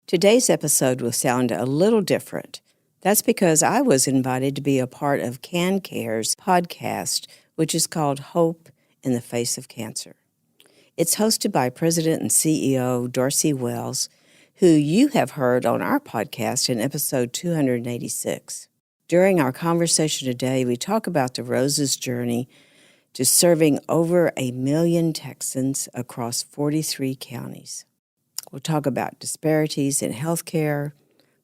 Today's episode will sound a little different. That's because I was invited to be a part of CanCare's podcast, which is called Hope in the Face of Cancer. It's hosted by President and CEO Darcy Wells, who you have heard on our podcast in episode 286. During our conversation today, we talk about the Rose's journey to serving over 1 million Texans across 43 counties. We'll talk about disparities in healthcare,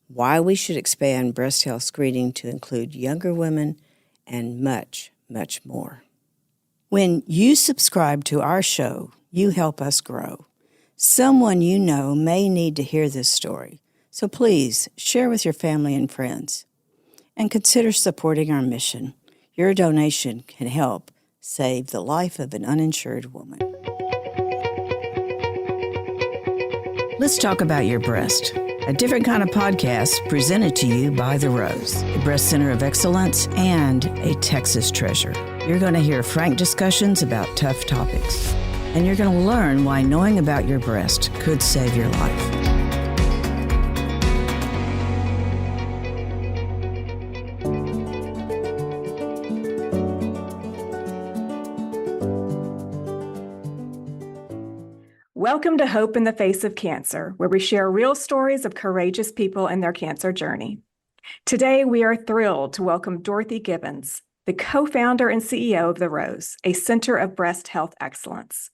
why we should expand breast health screening to include younger women, and much, much more. When you subscribe to our show, you help us grow. Someone you know may need to hear this story, so please share with your family and friends. And consider supporting our mission. Your donation can help save the life of an uninsured woman. Let's talk about your breast. A different kind of podcast presented to you by The Rose, a breast center of excellence and a Texas treasure. You're going to hear frank discussions about tough topics, and you're going to learn why knowing about your breast could save your life. Welcome to Hope in the Face of Cancer, where we share real stories of courageous people and their cancer journey. Today, we are thrilled to welcome Dorothy Gibbons, the co-founder and CEO of The Rose, a center of breast health excellence.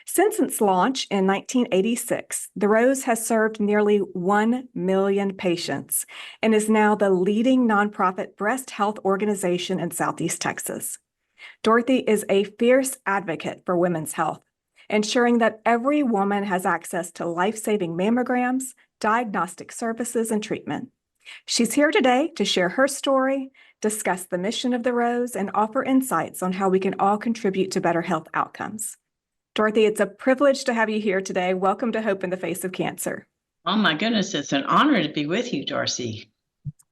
Since its launch in 1986, The Rose has served nearly 1 million patients and is now the leading nonprofit breast health organization in Southeast Texas. Dorothy is a fierce advocate for women's health, ensuring that every woman has access to life-saving mammograms, diagnostic services, and treatment. She's here today to share her story, discuss the mission of The Rose, and offer insights on how we can all contribute to better health outcomes. Dorothy, it's a privilege to have you here today. Welcome to Hope in the Face of Cancer. Oh my goodness, it's an honor to be with you, Darcy.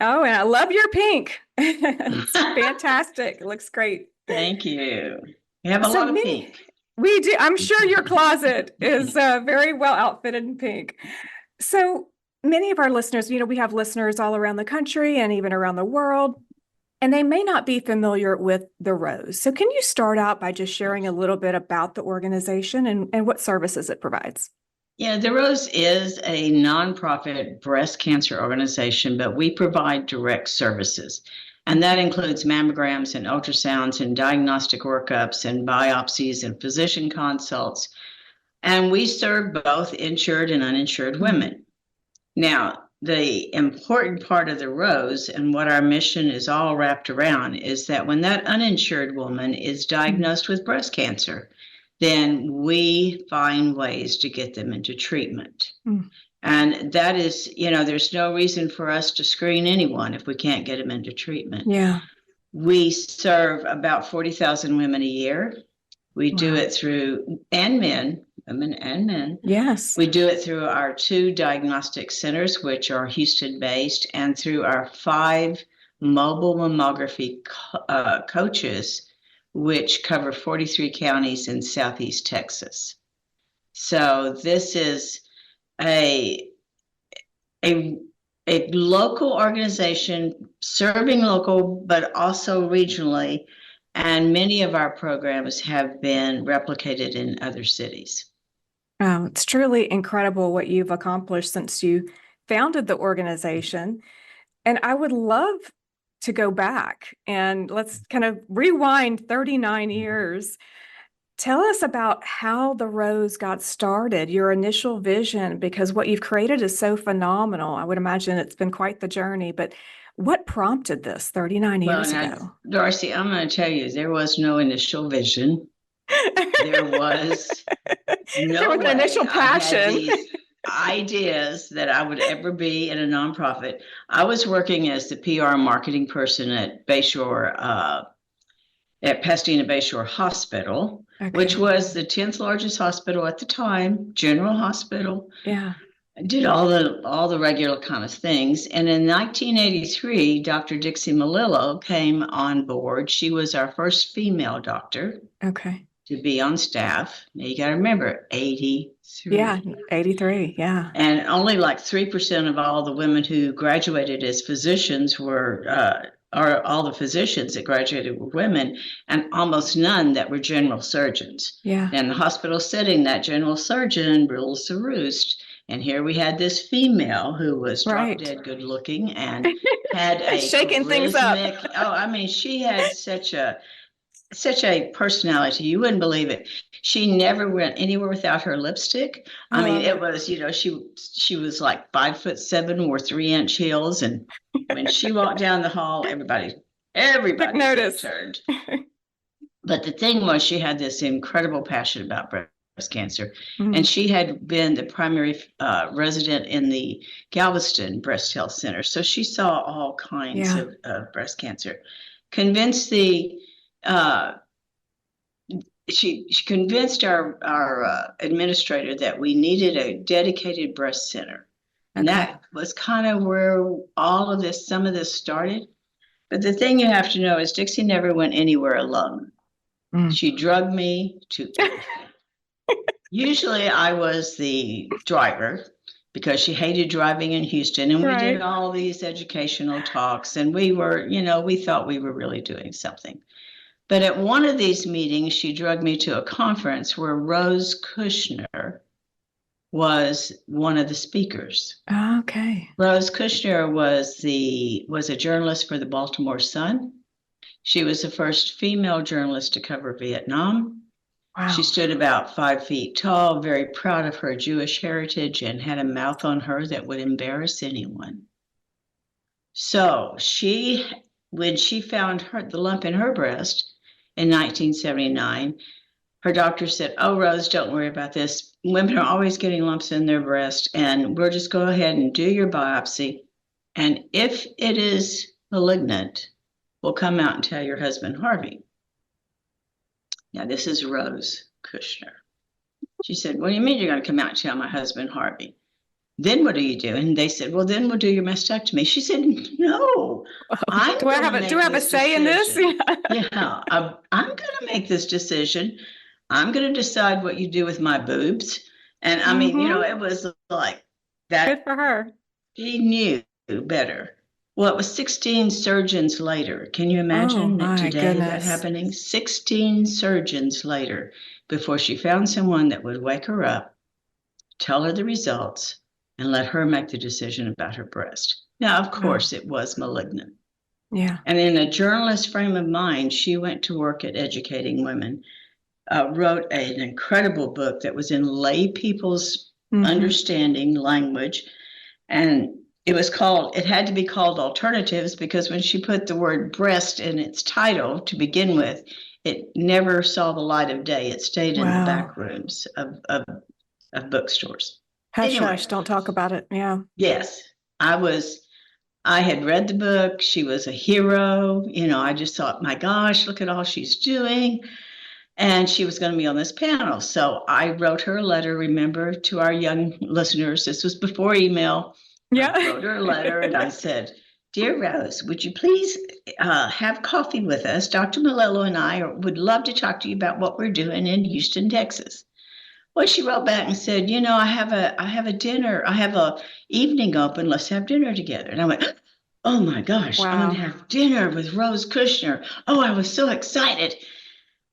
Oh, and I love your pink. It's fantastic. It looks great. Thank you. We have a lot of pink. We do. I'm sure your closet is very well outfitted in pink. So many of our listeners, we have listeners all around the country and even around the world, and they may not be familiar with The Rose. So can you start out by just sharing a little bit about the organization and what services it provides? Yeah, The Rose is a nonprofit breast cancer organization, but we provide direct services. And that includes mammograms and ultrasounds and diagnostic workups and biopsies and physician consults. And we serve both insured and uninsured women. Now, the important part of The Rose and what our mission is all wrapped around is that when that uninsured woman is diagnosed with breast cancer, then we find ways to get them into treatment. And that is, there's no reason for us to screen anyone if we can't get them into treatment. Yeah. We serve about 40,000 women a year. We do it through, and men, women and men. Yes. We do it through our 2 diagnostic centers, which are Houston-based, and through our 5 mobile mammography coaches, which cover 43 counties in Southeast Texas. So this is a local organization serving local, but also regionally, and many of our programs have been replicated in other cities. Oh, it's truly incredible what you've accomplished since you founded the organization. And I would love to go back and let's kind of rewind 39 years. Tell us about how The Rose got started, your initial vision, because what you've created is so phenomenal. I would imagine it's been quite the journey, but what prompted this 39 years ago? Darcy, I'm going to tell you, there was no initial vision. There was an initial passion. I had these ideas that I would ever be in a nonprofit. I was working as the PR marketing person at Bayshore, at Pasadena Bayshore Hospital, which was the 10th largest hospital at the time, General Hospital. Yeah. I did all the regular kind of things. And in 1983, Dr. Dixie Melillo came on board. She was our first female doctor. Okay. to be on staff. Now you got to remember, 83. Yeah, 83. Yeah. And only like 3% of all the women who graduated as physicians were, or all the physicians that graduated were women, and almost none that were general surgeons. Yeah. And the hospital setting, that general surgeon rules the roost. And here we had this female who was drop dead good looking and had a shaking things up. Oh, I mean, she had such a personality. You wouldn't believe it. She never went anywhere without her lipstick. I mean, it was, she was like 5'7", wore 3-inch heels. And when she walked down the hall, everybody took notice. Turned. But the thing was, she had this incredible passion about breast cancer. And she had been the primary resident in the Galveston Breast Health Center. So she saw all kinds of breast cancer. She convinced our administrator that we needed a dedicated breast center. And that was kind of where some of this started. But the thing you have to know is Dixie never went anywhere alone. She drugged me to usually I was the driver because she hated driving in Houston, and we did all these educational talks, and we were, we thought we were really doing something. But at one of these meetings, she drugged me to a conference where Rose Kushner was one of the speakers. Okay. Rose Kushner was a journalist for the Baltimore Sun. She was the first female journalist to cover Vietnam. Wow. She stood about 5 feet tall, very proud of her Jewish heritage, and had a mouth on her that would embarrass anyone. So when she found the lump in her breast in 1979, her doctor said, "Oh, Rose, don't worry about this. Women are always getting lumps in their breast, and we'll just go ahead and do your biopsy. And if it is malignant, we'll come out and tell your husband, Harvey." Now, this is Rose Kushner. She said, "What do you mean you're going to come out and tell my husband, Harvey? Then what do you do?" And they said, "Well, then we'll do your mastectomy." She said, "No, do I have a say in this?" Yeah, I'm going to make this decision. I'm going to decide what you do with my boobs. And I mean, it was like that. Good for her. She knew better. Well, it was 16 surgeons later. Can you imagine that happening? 16 surgeons later before she found someone that would wake her up, tell her the results, and let her make the decision about her breast. Now, of course, it was malignant. Yeah. And in a journalist frame of mind, she went to work at Educating Women, wrote an incredible book that was in lay people's understanding language. And it had to be called Alternatives, because when she put the word breast in its title to begin with, it never saw the light of day. It stayed in the back rooms of bookstores. Hush, hush, don't talk about it. Yeah. Yes. I had read the book. She was a hero. I just thought, my gosh, look at all she's doing. And she was going to be on this panel. So I wrote her a letter, remember, to our young listeners. This was before email. Yeah. I wrote her a letter and I said, "Dear Rose, would you please have coffee with us? Dr. Melillo and I would love to talk to you about what we're doing in Houston, Texas." Well, she wrote back and said, "I have a dinner. I have a evening open. Let's have dinner together." And I went, "Oh my gosh, I'm going to have dinner with Rose Kushner." Oh, I was so excited.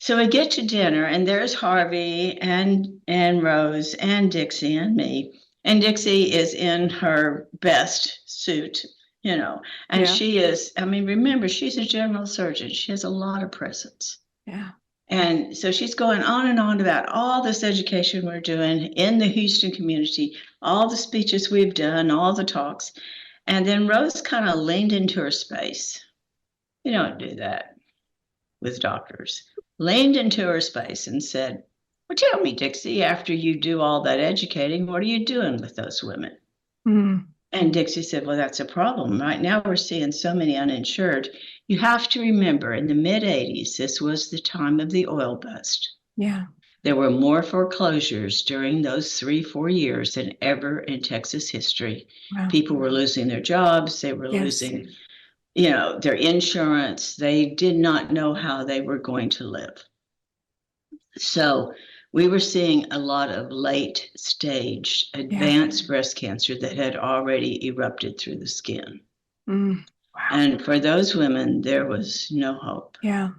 So we get to dinner, and there's Harvey and Rose and Dixie and me. And Dixie is in her best suit, and she is, remember, she's a general surgeon. She has a lot of presence. Yeah. And so she's going on and on about all this education we're doing in the Houston community, all the speeches we've done, all the talks. And then Rose kind of leaned into her space. You don't do that with doctors. Leaned into her space and said, "Well, tell me, Dixie, after you do all that educating, what are you doing with those women?" And Dixie said, "Well, that's a problem. Right now we're seeing so many uninsured. You have to remember, in the mid-'80s, this was the time of the oil bust. Yeah. There were more foreclosures during those 3-4 years than ever in Texas history. Wow. People were losing their jobs. They were losing, their insurance. They did not know how they were going to live." So we were seeing a lot of late stage advanced breast cancer that had already erupted through the skin. Wow. And for those women, there was no hope. Yeah.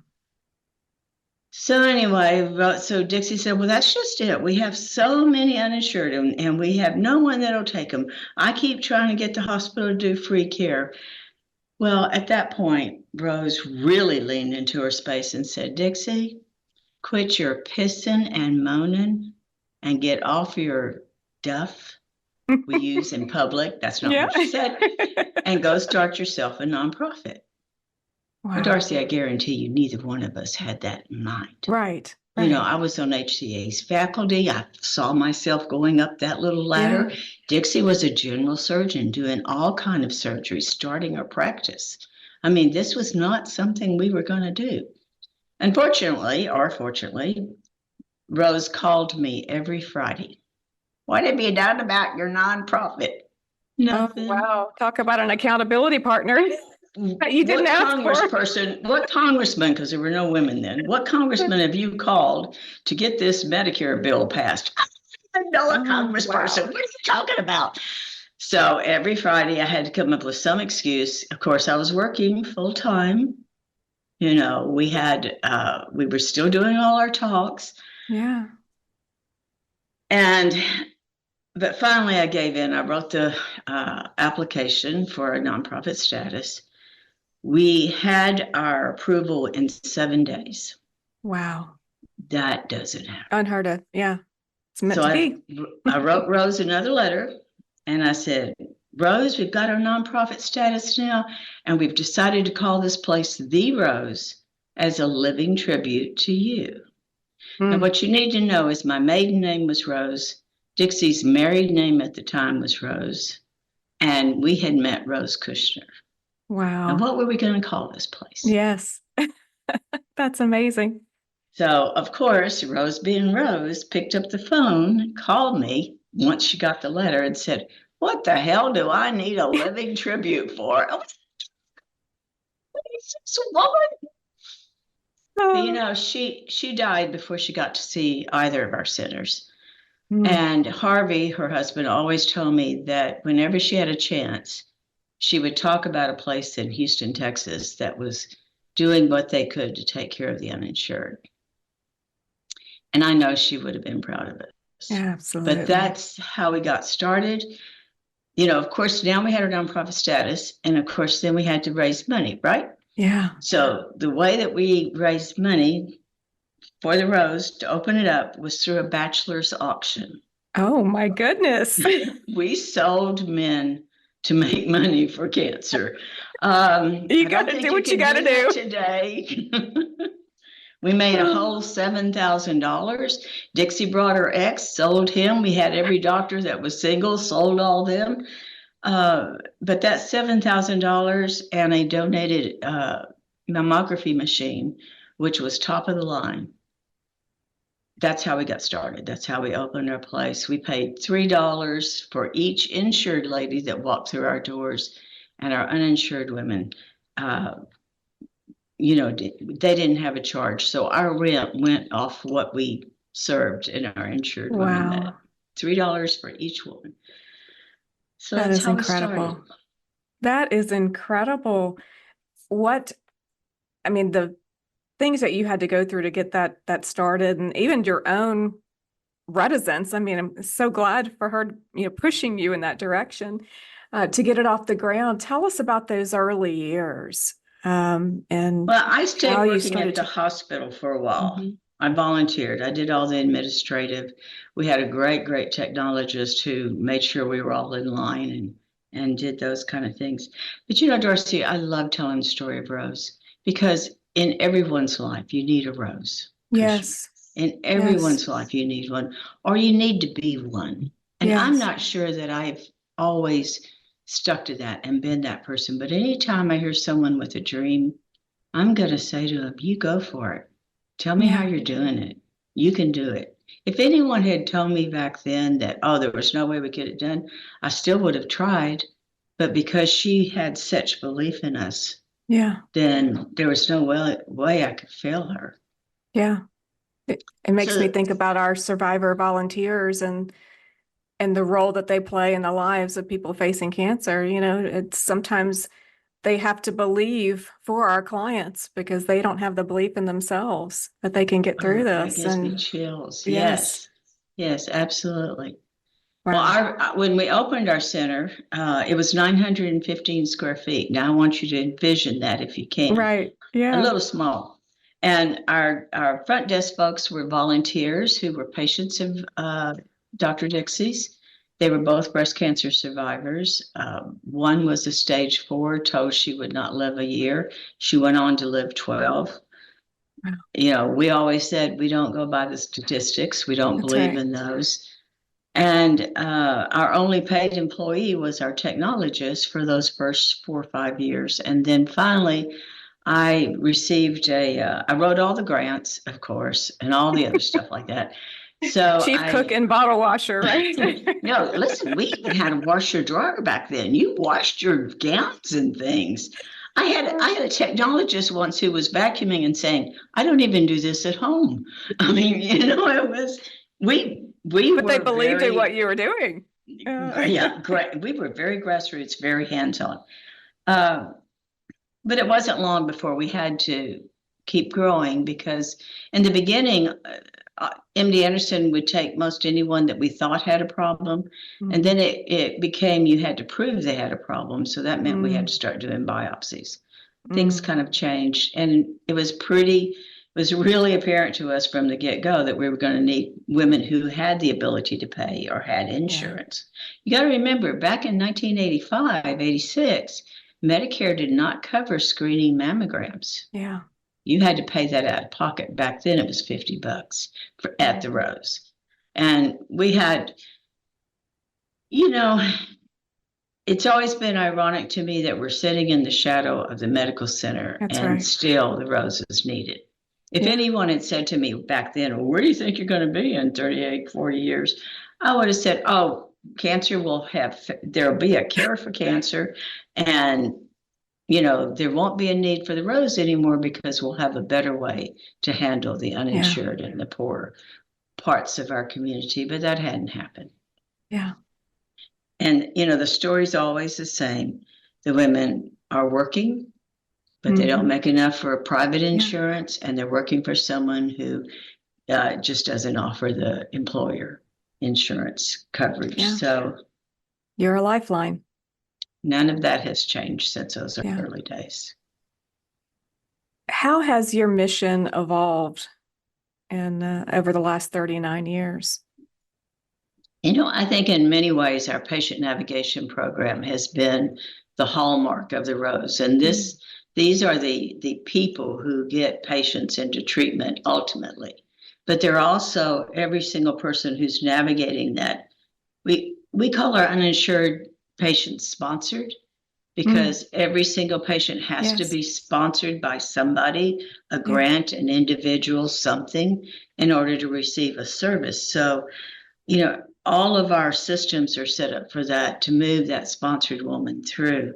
So anyway, so Dixie said, well, that's just it. We have so many uninsured and we have no one that'll take them. I keep trying to get the hospital to do free care. Well, at that point, Rose really leaned into her space and said, Dixie, quit your pissing and moaning and get off your duff we use in public. That's not what she said. And go start yourself a nonprofit. Wow. Well, Darcy, I guarantee you, neither one of us had that in mind. Right. You know, I was on HCA's faculty. I saw myself going up that little ladder. Yeah. Dixie was a general surgeon doing all kind of surgery, starting her practice. I mean, this was not something we were going to do. Unfortunately, or fortunately, Rose called me every Friday. What have you done about your nonprofit? Nothing. Oh, wow. Talk about an accountability partner. You didn't ask for. What congressman, because there were no women then, what congressman have you called to get this Medicare bill passed? I don't know a congressperson. Wow. What are you talking about? So every Friday I had to come up with some excuse. Of course, I was working full time. You know, we were still doing all our talks. Yeah. But finally I gave in. I wrote the application for a nonprofit status. We had our approval in 7 days. Wow. That doesn't happen. Unheard of. Yeah. It's meant to be. I wrote Rose another letter and I said, Rose, we've got our nonprofit status now, and we've decided to call this place The Rose as a living tribute to you. And what you need to know is my maiden name was Rose. Dixie's married name at the time was Rose. And we had met Rose Kushner. Wow. And what were we going to call this place? Yes. That's amazing. So, of course, Rose being Rose picked up the phone, called me once she got the letter and said, what the hell do I need a living tribute for? What is this woman? You know, she died before she got to see either of our centers. And Harvey, her husband, always told me that whenever she had a chance, she would talk about a place in Houston, Texas that was doing what they could to take care of the uninsured. And I know she would have been proud of it. Yeah, absolutely. But that's how we got started. You know, of course, now we had our nonprofit status. And of course, then we had to raise money, right? Yeah. So the way that we raised money for the Rose to open it up was through a bachelor's auction. Oh, my goodness. We sold men to make money for cancer. You got to do what you got to do today. We made a whole $7,000. Dixie brought her ex, sold him. We had every doctor that was single, sold all them. But that $7,000 and a donated mammography machine, which was top of the line. That's how we got started. That's how we opened our place. We paid $3 for each insured lady that walked through our doors, and our uninsured women, you know, they didn't have a charge. So our rent went off what we served in our insured women. That $3 for each woman. So that is incredible. That is incredible. The things that you had to go through to get that started, and even your own reticence. I mean, I'm so glad for her, pushing you in that direction to get it off the ground. Tell us about those early years. Well, I stayed working at the hospital for a while. Mm-hmm. I volunteered. I did all the administrative. We had a great technologist who made sure we were all in line and did those kind of things. But Darcy, I love telling the story of Rose, because in everyone's life, you need a Rose. Yes. In everyone's life, you need one, or you need to be one. And I'm not sure that I've always stuck to that and been that person. But anytime I hear someone with a dream, I'm going to say to them, you go for it. Tell me how you're doing it. You can do it. If anyone had told me back then that, there was no way we could get it done, I still would have tried. But because she had such belief in us, then there was no way I could fail her. Yeah. It makes me So think about our survivor volunteers and the role that they play in the lives of people facing cancer. It's sometimes they have to believe for our clients because they don't have the belief in themselves that they can get through that this. gives me And chills. yes, Yes, yes, absolutely. Well, wow. when we opened our center, it was 915 square feet. Now I want you to envision that if you can. Right. A Yeah. little small. And our front desk folks were volunteers who were patients of Dr. Dixie's. They were both breast cancer survivors. One was a stage 4, told she would not live a year. She went on to live 12. Wow. We always said we don't go by the statistics. We don't That's believe right. in those. And our only paid employee was our technologist for those first 4 or 5 years. And then finally, I received I wrote all the grants, of course, and all the other stuff like that. So Chief cook and bottle washer, right? no, listen, we even had a washer dryer back then. You washed your gowns and things. I had a technologist once who was vacuuming and saying, "I don't even do this at home." I mean, it was we But they were believed in what very you were doing. yeah, great. We were very grassroots, very hands-on. Uh, but it wasn't long before we had to keep growing because in the beginning, MD Anderson would take most anyone that we thought had a problem. And then it became you had to prove they had a problem. So that meant we had to start doing biopsies. Things kind of changed. And it was really apparent to us from the get-go that we were going to need women who had the ability to pay or had insurance. You got to remember, back in 1985, 86, Medicare did not cover screening mammograms. Yeah. You had to pay that out of pocket. Back then it was $50 at the Rose. And we had, it's always been ironic to me that we're sitting in the shadow of the medical center That's and right. still the Rose is needed. If Yeah. anyone had said to me back then, well, where do you think you're going to be in 38, 40 years? I would have said, oh, there'll be a cure for cancer. And there won't be a need for the Rose anymore because we'll have a better way to handle the uninsured and the poor parts of our community. But that hadn't happened. Yeah. And, the story's always the same. The women are working, but they don't make enough for a private insurance, and they're working for someone who just doesn't offer the employer insurance coverage. Yeah. So you're a lifeline. None of that has changed since those early days. How has your mission evolved over the last 39 years? I think in many ways our patient navigation program has been the hallmark of the Rose. And these are the people who get patients into treatment ultimately. But they're also every single person who's navigating that. We call our uninsured patients sponsored because every single patient has to be sponsored by somebody, a grant, an individual, something, in order to receive a service. So, all of our systems are set up for that, to move that sponsored woman through.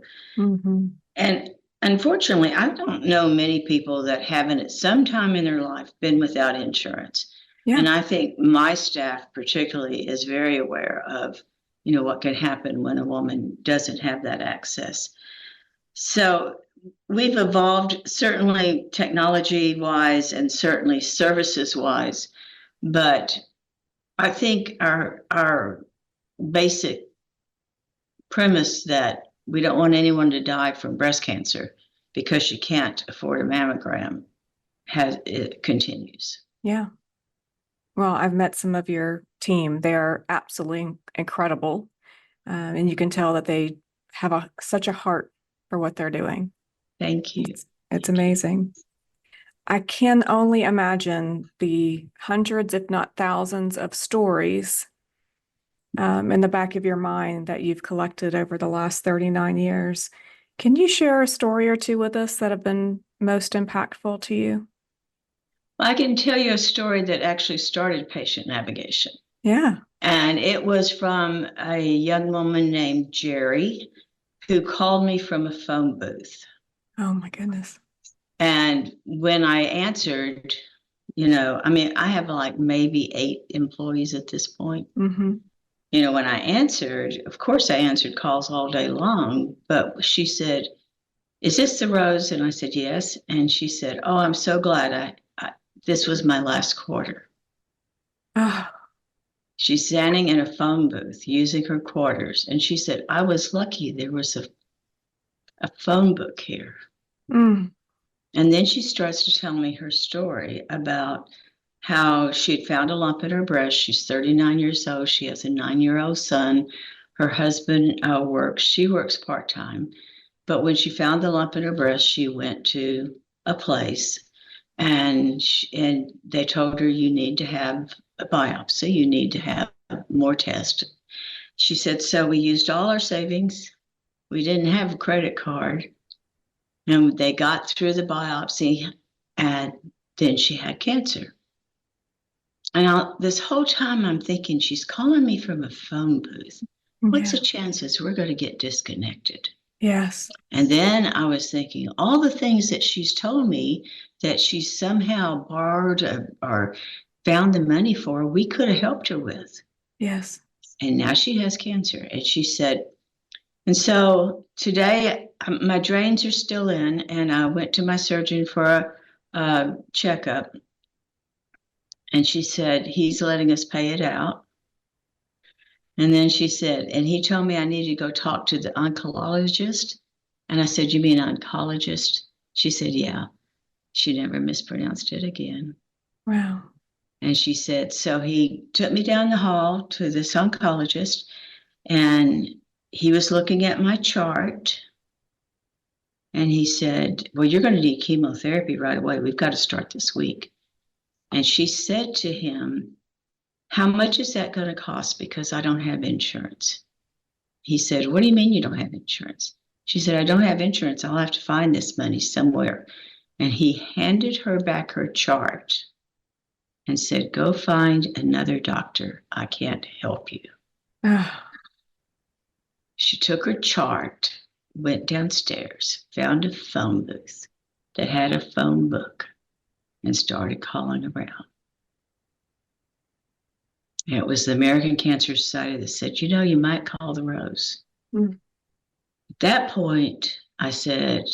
And unfortunately, I don't know many people that haven't at some time in their life been without insurance. And I think my staff particularly is very aware of, what can happen when a woman doesn't have that access. So we've evolved certainly technology-wise and certainly services-wise, but I think our basic premise that we don't want anyone to die from breast cancer because she can't afford a mammogram it continues. Yeah. Well, I've met some of your team. They're absolutely incredible. And you can tell that they have such a heart for what they're doing. Thank you. It's amazing. I can only imagine the hundreds, if not thousands, of stories in the back of your mind that you've collected over the last 39 years. Can you share a story or two with us that have been most impactful to you? I can tell you a story that actually started patient navigation. Yeah. And it was from a young woman named Jerry who called me from a phone booth. Oh, my goodness. And when I answered, I mean, I have like maybe 8 employees at this point. Mm-hmm. When I answered, of course I answered calls all day long, but she said, "Is this the Rose?" And I said, "Yes." And she said, "Oh, I'm so glad this was my last quarter." Oh, She's standing in a phone booth using her quarters. And she said, "I was lucky there was a phone book here." mm, And then she starts to tell me her story about how she had found a lump in her breast. She's 39 years old. She has a 9-year-old son. Her husband works. She works part-time. But when she found the lump in her breast, she went to a place and they told her, "You need to have a biopsy. You need to have more tests." She said, "So we used all our savings. We didn't have a credit card." And they got through the biopsy, and then she had cancer. And this whole time I'm thinking, she's calling me from a phone booth. What's yeah. the chances we're going to get disconnected? Yes. And then I was thinking, all the things that she's told me that she somehow borrowed or found the money for, we could have helped her with. Yes. And now she has cancer. And she said, and so today my drains are still in, and I went to my surgeon for a checkup. And she said, he's letting us pay it out. And then she said, and he told me I needed to go talk to the oncologist. And I said, "You mean oncologist?" She said, "Yeah." She never mispronounced it again. Wow. And she said, so he took me down the hall to this oncologist, and he was looking at my chart. And he said, "Well, you're going to need chemotherapy right away. We've got to start this week." And she said to him, "How much is that going to cost? Because I don't have insurance." He said, "What do you mean you don't have insurance?" She said, "I don't have insurance. I'll have to find this money somewhere." And he handed her back her chart and said, "Go find another doctor. I can't help you." Oh, She took her chart, went downstairs, found a phone booth that had a phone book, and started calling around. And it was the American Cancer Society that said, "You might call the Rose." mm, At that point, I said,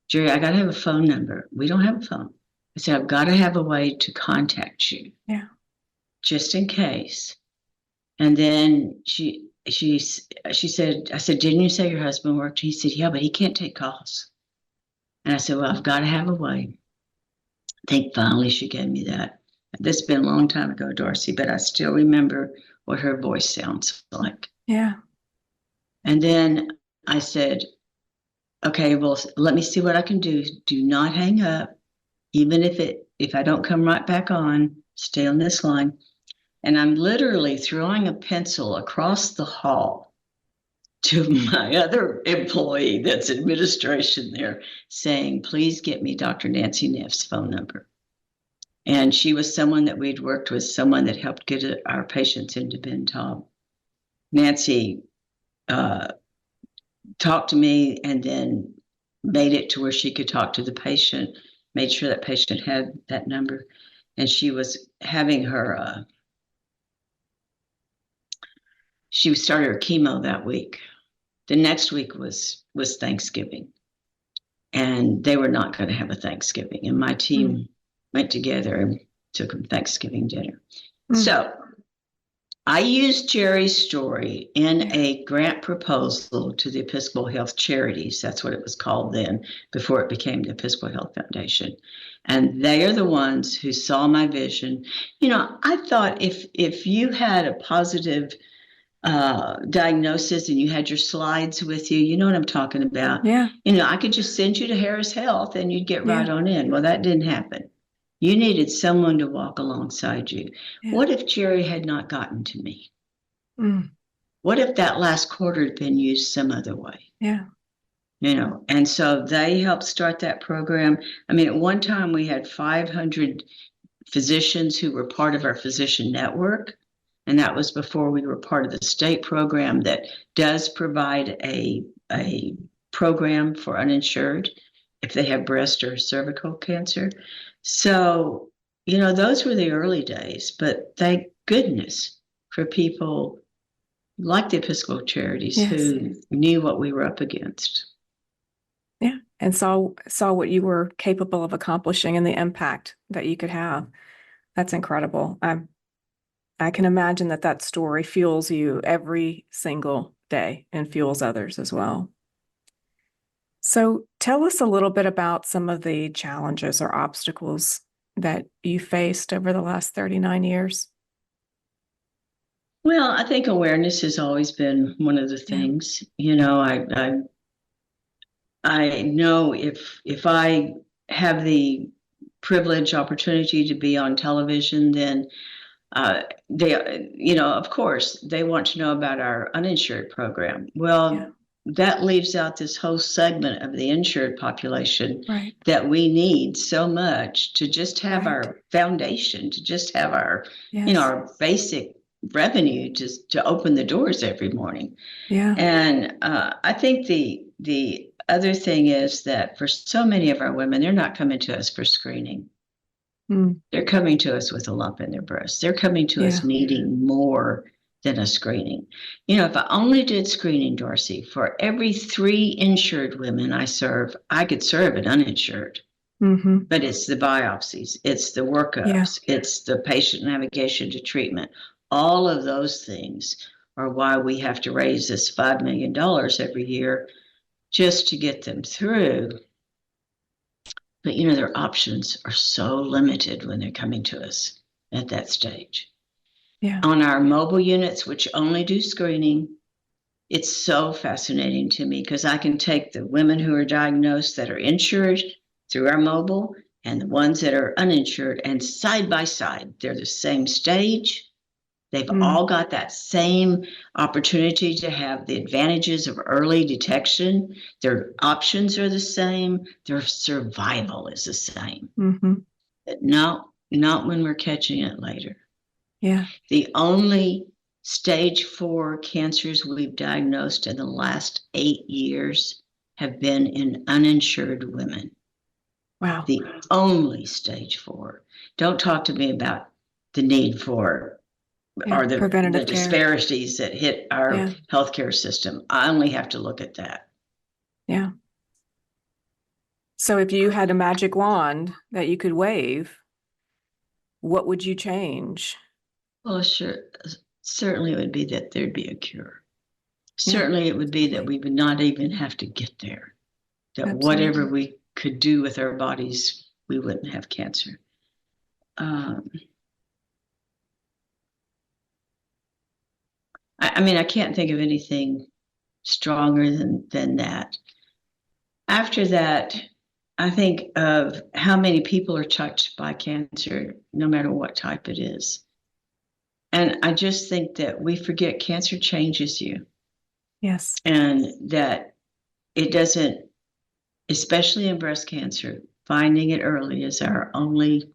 "Jerry, I got to have a phone number." "We don't have a phone." I said, "I've got to have a way to contact you." yeah. Just in case. And then she said, I said, "Didn't you say your husband worked?" He said, "Yeah, but he can't take calls." And I said, "Well, I've got to have a way." I think finally she gave me that. This has been a long time ago, Darcy, but I still remember what her voice sounds like. Yeah. And then I said, "Okay, well, let me see what I can do. Do not hang up. Even if I don't come right back on, stay on this line." And I'm literally throwing a pencil across the hall to my other employee that's administration there, saying, "Please get me Dr. Nancy Neff's phone number." And she was someone that we'd worked with, someone that helped get our patients into Ben Taub. Nancy talked to me and then made it to where she could talk to the patient, made sure that patient had that number. And she was having her, she started her chemo that week. The next week was Thanksgiving. And they were not going to have a Thanksgiving. And my team went together and took them Thanksgiving dinner. So I used Jerry's story in a grant proposal to the Episcopal Health Charities. That's what it was called then, before it became the Episcopal Health Foundation. And they are the ones who saw my vision. I thought if you had a positive diagnosis and you had your slides with you, you know what I'm talking about. Yeah. I could just send you to Harris Health and you'd get right on in. Well, that didn't happen. You needed someone to walk alongside you. Yeah. What if Jerry had not gotten to me? Mm. What if that last quarter had been used some other way? Yeah. And so they helped start that program. I mean, at one time we had 500 physicians who were part of our physician network. And that was before we were part of the state program that does provide a program for uninsured if they have breast or cervical cancer. So those were the early days, but thank goodness for people like the Episcopal Charities who knew what we were up against. Yeah, and saw what you were capable of accomplishing and the impact that you could have. That's incredible. I can imagine that story fuels you every single day and fuels others as well. So tell us a little bit about some of the challenges or obstacles that you faced over the last 39 years. Well, I think awareness has always been one of the things. I know if I have the privilege opportunity to be on television, then they, of course, they want to know about our uninsured program. Well, that leaves out this whole segment of the insured population that we need so much to just have our foundation, to just have our, our basic revenue to open the doors every morning. Yeah. And I think the other thing is that for so many of our women, they're not coming to us for screening. They're coming to us with a lump in their breast. They're coming to us needing more than a screening. If I only did screening, Darcy, for every 3 insured women I serve, I could serve an uninsured. But it's the biopsies, it's the workups, it's the patient navigation to treatment. All of those things are why we have to raise this $5 million every year just to get them through. But, their options are so limited when they're coming to us at that stage. Yeah. On our mobile units, which only do screening, it's so fascinating to me because I can take the women who are diagnosed that are insured through our mobile and the ones that are uninsured, and side by side, they're the same stage. They've all got that same opportunity to have the advantages of early detection. Their options are the same. Their survival is the same. But not when we're catching it later. Yeah. The only stage 4 cancers we've diagnosed in the last 8 years have been in uninsured women. Wow. The only stage 4. Don't talk to me about the need for or the disparities that hit our healthcare system. I only have to look at that. Yeah. So if you had a magic wand that you could wave, what would you change? Well, sure. Certainly it would be that there'd be a cure. Certainly it would be that we would not even have to get there. That whatever we could do with our bodies, we wouldn't have cancer. I can't think of anything stronger than that. After that, I think of how many people are touched by cancer, no matter what type it is. And I just think that we forget cancer changes you. Yes. And that it doesn't, especially in breast cancer, finding it early is our only,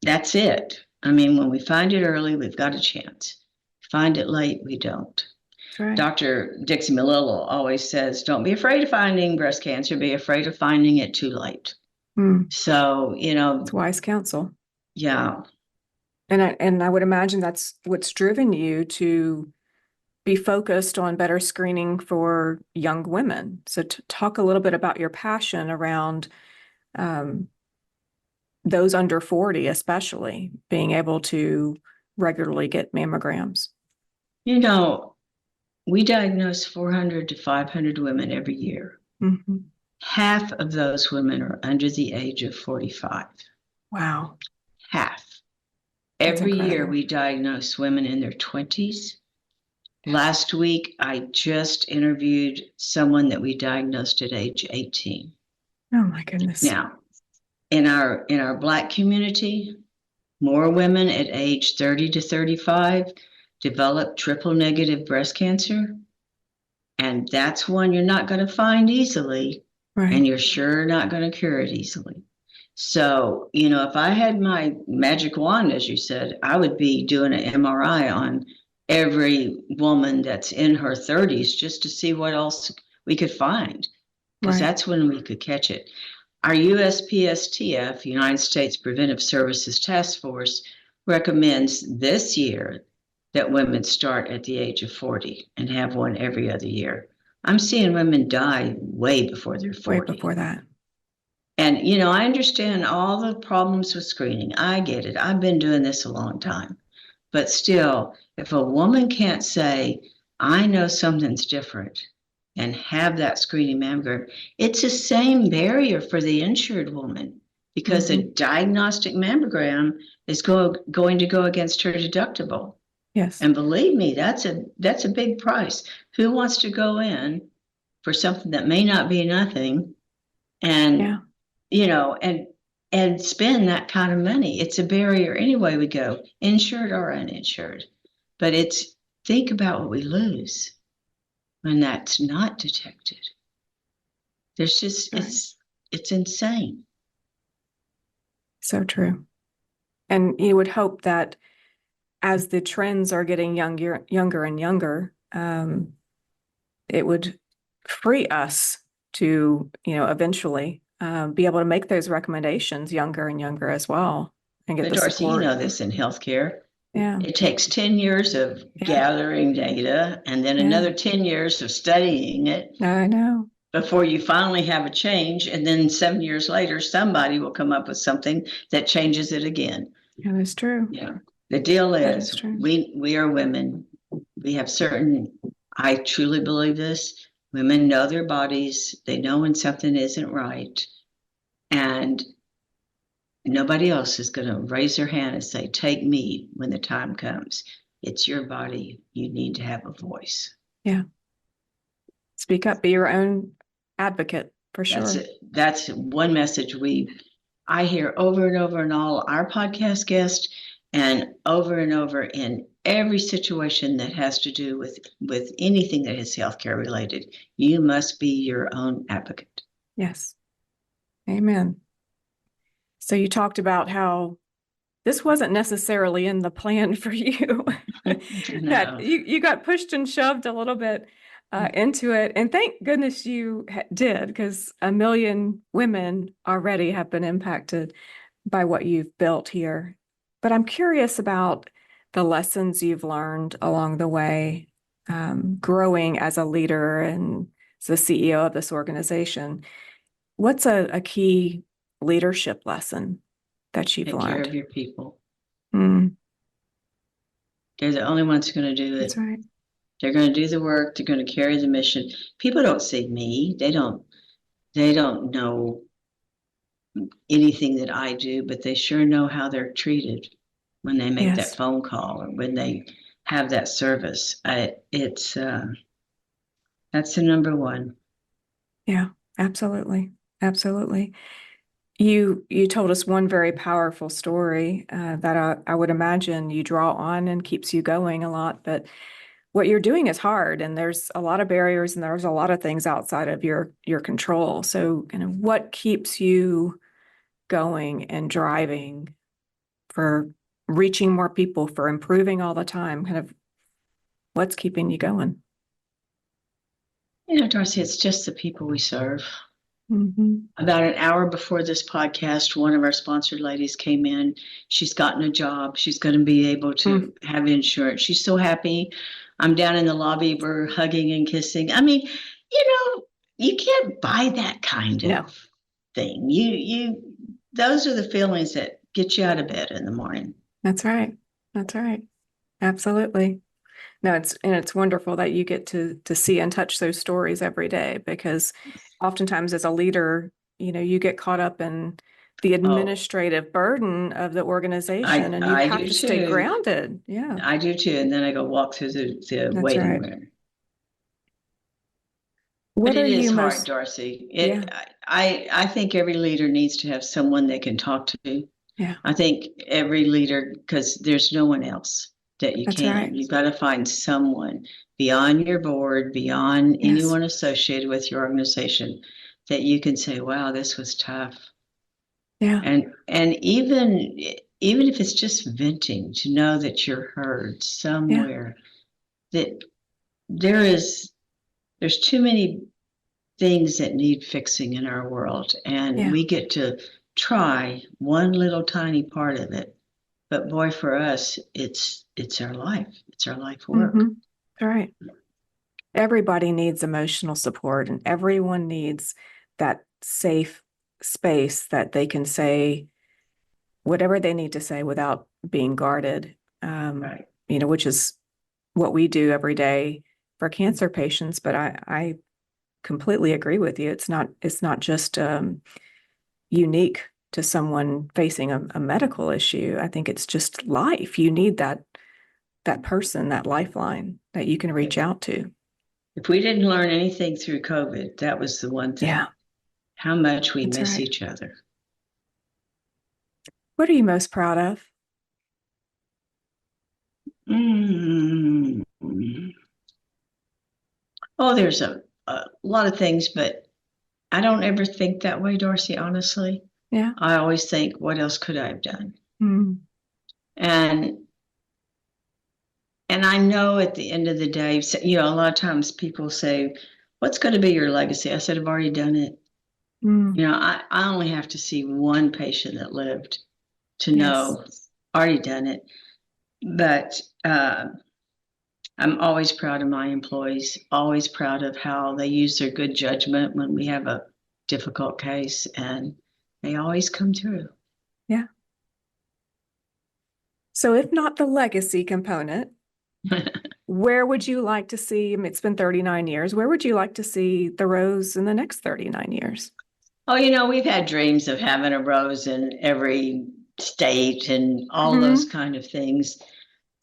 that's it. When we find it early, we've got a chance. Find it late, we don't. That's right. Dr. Dixie Melillo always says, don't be afraid of finding breast cancer, be afraid of finding it too late. So, it's wise counsel. Yeah. And I would imagine that's what's driven you to be focused on better screening for young women. So to talk a little bit about your passion around those under 40, especially being able to regularly get mammograms. We diagnose 400 to 500 women every year. Half of those women are under the age of 45. Wow. Half. That's Every incredible. year we diagnose women in their 20s. Last week, I just interviewed someone that we diagnosed at age 18. Oh my goodness. Now, in our Black community, more women at age 30 to 35 develop triple negative breast cancer. And that's one you're not going to find easily. Right. And you're sure not going to cure it easily. So, if I had my magic wand, as you said, I would be doing an MRI on every woman that's in her 30s just to see what else we could find. Because that's when we could catch it. Our USPSTF, United States Preventive Services Task Force, recommends this year that women start at the age of 40 and have one every other year. I'm seeing women die way before they're 40. Way before that. And, you know, I understand all the problems with screening. I get it. I've been doing this a long time. But still, if a woman can't say, I know something's different, and have that screening mammogram, it's the same barrier for the insured woman, because a diagnostic mammogram is going to go against her deductible. Yes. And believe me, that's a big price. Who wants to go in for something that may not be nothing and, you know, and spend that kind of money? It's a barrier anyway we go, insured or uninsured. But think about what we lose when that's not detected. There's just, it's insane. So true. And you would hope that as the trends are getting younger and younger, it would free us to, you know, eventually be able to make those recommendations younger and younger as well, and get But the Darcy, support. you know this in healthcare. Yeah. It takes 10 years of gathering data and then another 10 years of studying it. I know. Before you finally have a change. And then 7 years later, somebody will come up with something that changes it again. That is true. Yeah. The deal is we are women. We have I truly believe this. Women know their bodies. They know when something isn't right. And nobody else is going to raise their hand and say, take me when the time comes. It's your body. You need to have a voice. Yeah. Speak up, be your own advocate, for sure. That's one message I hear over and over in all our podcast guests, and over in every situation that has to do with anything that is healthcare related. You must be your own advocate. Yes. Amen. So you talked about how this wasn't necessarily in the plan for you. That you got pushed and shoved a little bit into it. And thank goodness you did, because 1 million women already have been impacted by what you've built here. But I'm curious about the lessons you've learned along the way, growing as a leader and as the CEO of this organization. What's a key leadership lesson that you've learned? Take care of your people. They're the only ones who are going to do it. That's right. They're going to do the work. They're going to carry the mission. People don't see me. They don't know anything that I do, but they sure know how they're treated when they make that phone call or when they have that service. That's the number one. Yeah, absolutely. Absolutely. You told us one very powerful story that I would imagine you draw on and keeps you going a lot. But what you're doing is hard, and there's a lot of barriers, and there's a lot of things outside of your control. So, kind of, what keeps you going and driving for reaching more people, for improving all the time? Kind of, what's keeping you going? You know, Darcy, it's just the people we serve. About an hour before this podcast, one of our sponsored ladies came in. She's gotten a job. She's going to be able to have insurance. She's so happy. I'm down in the lobby. We're hugging and kissing. I mean, you know, you can't buy that kind of thing. Those are the feelings that get you out of bed in the morning. That's right. That's right. Absolutely. No, it's wonderful that you get to see and touch those stories every day, because oftentimes as a leader, you know, you get caught up in the administrative burden of the organization, and you have to stay grounded. Yeah, I do too. And then I go walk through the waiting room. But it is hard, Darcy. I think every leader needs to have someone they can talk to. Yeah. I think every leader, because there's no one else that you can. Right. You've got to find someone beyond your board, beyond anyone associated with your organization, that you can say, wow, this was tough. Yeah. And even if it's just venting, to know that you're heard somewhere, that there's too many things that need fixing in our world, and we get to try one little tiny part of it. But boy, for us, it's our life. It's our life work. All right. Everybody needs emotional support, and everyone needs that safe space that they can say whatever they need to say without being guarded. Right. Which is what we do every day for cancer patients. But I completely agree with you. It's not just unique to someone facing a medical issue. I think it's just life. You need that person, that lifeline that you can reach out to. If we didn't learn anything through COVID, that was the one thing. Yeah. How much we miss right. each other. What are you most proud of? Oh, there's a lot of things, but I don't ever think that way, Darcy, honestly. Yeah. I always think, what else could I have done? And I know at the end of the day, a lot of times people say, what's going to be your legacy? I said, I've already done it. I only have to see one patient that lived to know already done it. But I'm always proud of my employees, always proud of how they use their good judgment when we have a difficult case, and they always come through. Yeah. So if not the legacy component, where would you like to see, it's been 39 years, where would you like to see the Rose in the next 39 years? Oh, we've had dreams of having a Rose in every state and all those kind of things.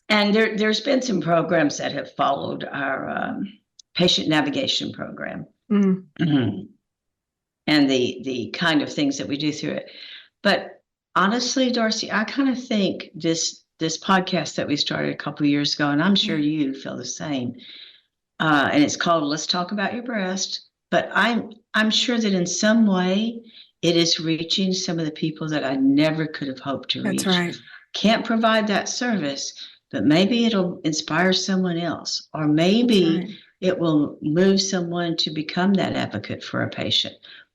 And there's been some programs that have followed our patient navigation program. And the kind of things that we do through it. But honestly, Darcy, I kind of think this podcast that we started a couple of years ago, and I'm sure you feel the same, and it's called Let's Talk About Your Breast. But I'm sure that in some way it is reaching some of the people that I never could have hoped to reach. That's right. Can't provide that service, but maybe it'll inspire someone else, or maybe it will move someone to become that advocate for a patient.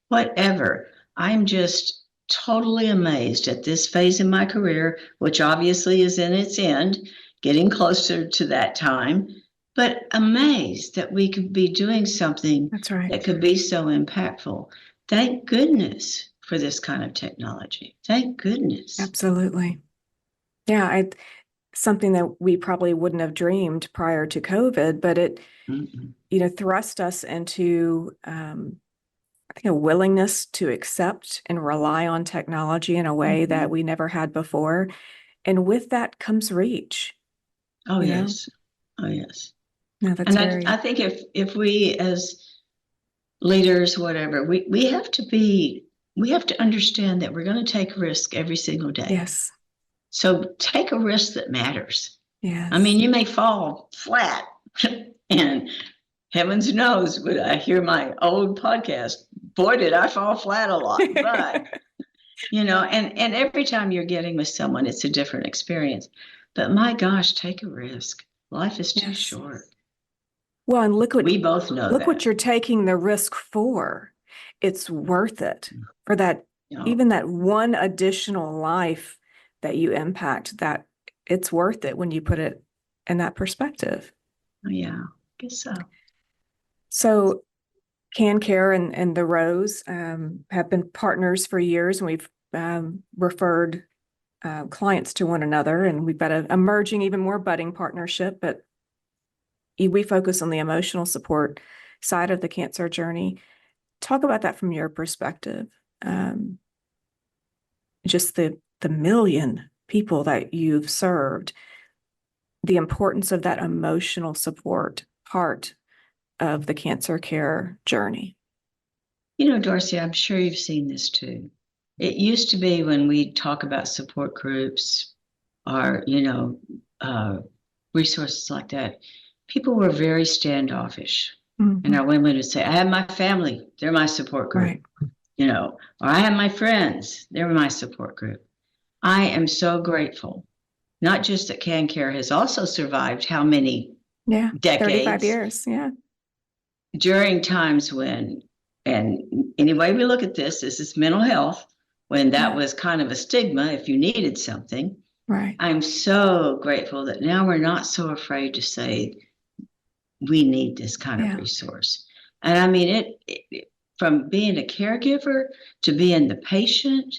Whatever. I'm just totally amazed at this phase in my career, which obviously is in its end, getting closer to that time, but amazed that we could be doing something that could be so impactful. Thank goodness for this kind of technology. Thank goodness. Absolutely. Yeah, something that we probably wouldn't have dreamed prior to COVID, but it, thrust us into, I think, a willingness to accept and rely on technology in a way that we never had before. And with that comes reach. Oh, yes. Oh, yes. No, that's I think if we as leaders, whatever, we have to understand that we're going to take risk every single day. Yes. So take a risk that matters. Yes. I mean, you may fall flat, and heavens knows, when I hear my old podcast, boy, did I fall flat a lot. But, and every time you're getting with someone, it's a different experience. But my gosh, take a risk. Life is too short. Well, and we both know look what you're taking the risk for. It's worth it for that, even that one additional life that you impact, that it's worth it when you put it in that perspective. Yeah, I guess so. So CanCare and the Rose have been partners for years, and we've referred clients to one another, and we've got an emerging, even more budding partnership, but we focus on the emotional support side of the cancer journey. Talk about that from your perspective. Just the million people that you've served, the importance of that emotional support part of the cancer care journey. Darcy, I'm sure you've seen this too. It used to be when we talk about support groups or, resources like that, people were very standoffish. And our women would say, I have my family, they're my support group. Or I have my friends, they're my support group. I am so grateful, not just that CanCare has also survived how many decades? 35 years, during times when any way we look at this is mental health, when that was kind of a stigma if you needed something. Right. I'm so grateful that now we're not so afraid to say we need this kind of resource. And I mean, it from being a caregiver to being the patient,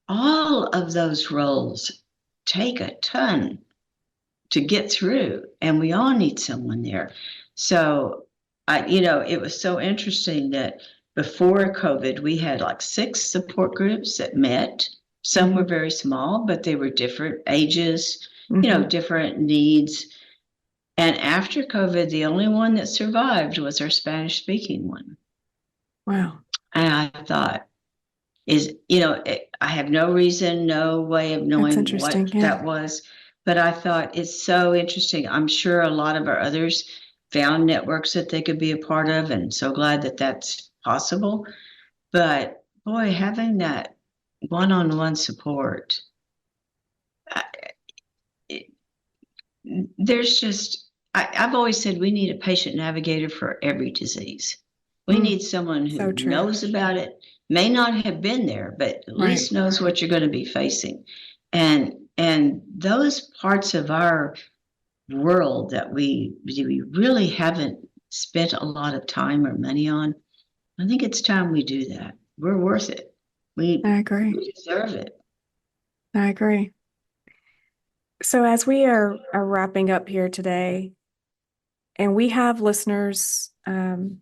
all of those roles take a ton to get through, and we all need someone there. So it was so interesting that before COVID, we had like 6 support groups that met. Some were very small, but they were different ages, different needs. And after COVID, the only one that survived was our Spanish speaking one. Wow. And I thought, I have no reason, no way of knowing what that was. But I thought, it's so interesting. I'm sure a lot of our others found networks that they could be a part of, and so glad that that's possible. But boy, having that one-on-one support, I've always said we need a patient navigator for every disease. We need someone who knows about it, may not have been there, but at least knows what you're going to be facing. And those parts of our world that we really haven't spent a lot of time or money on, I think it's time we do that. We're worth it. I agree. We deserve it. I agree. So as we are wrapping up here today, and we have listeners, some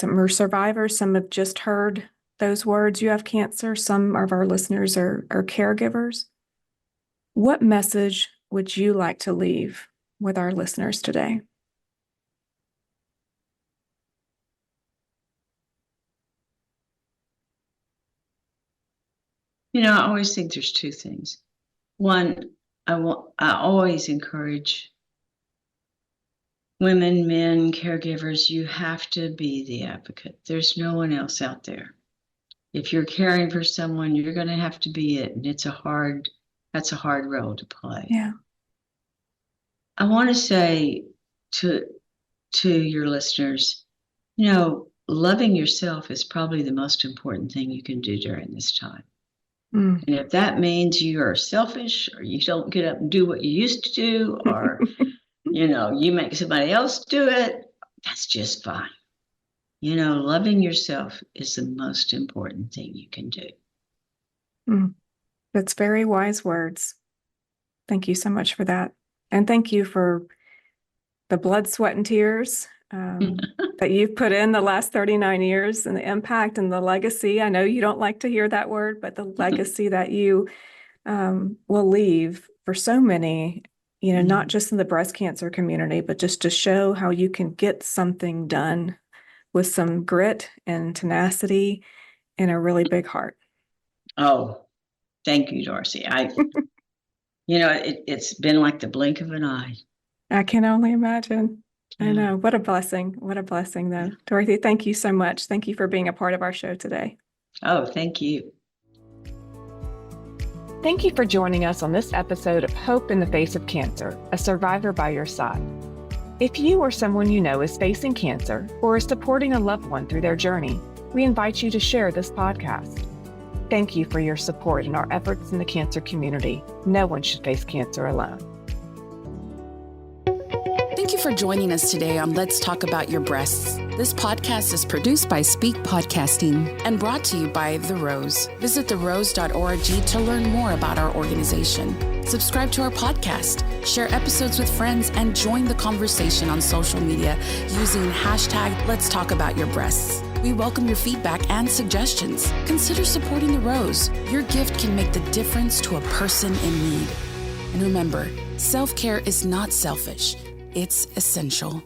are survivors, some have just heard those words, you have cancer, some of our listeners are caregivers. What message would you like to leave with our listeners today? I always think there's 2 things. One, I always encourage women, men, caregivers, you have to be the advocate. There's no one else out there. If you're caring for someone, you're going to have to be it. And that's a hard role to play. Yeah. I want to say to your listeners, loving yourself is probably the most important thing you can do during this time. And if that means you are selfish, or you don't get up and do what you used to do, or, you make somebody else do it, that's just fine. Loving yourself is the most important thing you can do. That's very wise words. Thank you so much for that. And thank you for the blood, sweat, and tears that you've put in the last 39 years, and the impact and the legacy. I know you don't like to hear that word, but the legacy that you will leave for so many, not just in the breast cancer community, but just to show how you can get something done with some grit and tenacity and a really big heart. Oh, thank you, Darcy. It's been like the blink of an eye. I can only imagine. I know. What a blessing. What a blessing, though. Dorothy, thank you so much. Thank you for being a part of our show today. Oh, thank you. Thank you for joining us on this episode of Hope in the Face of Cancer, a survivor by your side. If you or someone you know is facing cancer or is supporting a loved one through their journey, we invite you to share this podcast. Thank you for your support in our efforts in the cancer community. No one should face cancer alone. Thank you for joining us today on Let's Talk About Your Breasts. This podcast is produced by Speak Podcasting and brought to you by The Rose. Visit therose.org to learn more about our organization. Subscribe to our podcast, share episodes with friends, and join the conversation on social media using hashtag Let's Talk About Your Breasts. We welcome your feedback and suggestions. Consider supporting The Rose. Your gift can make the difference to a person in need. And remember, self-care is not selfish. It's essential.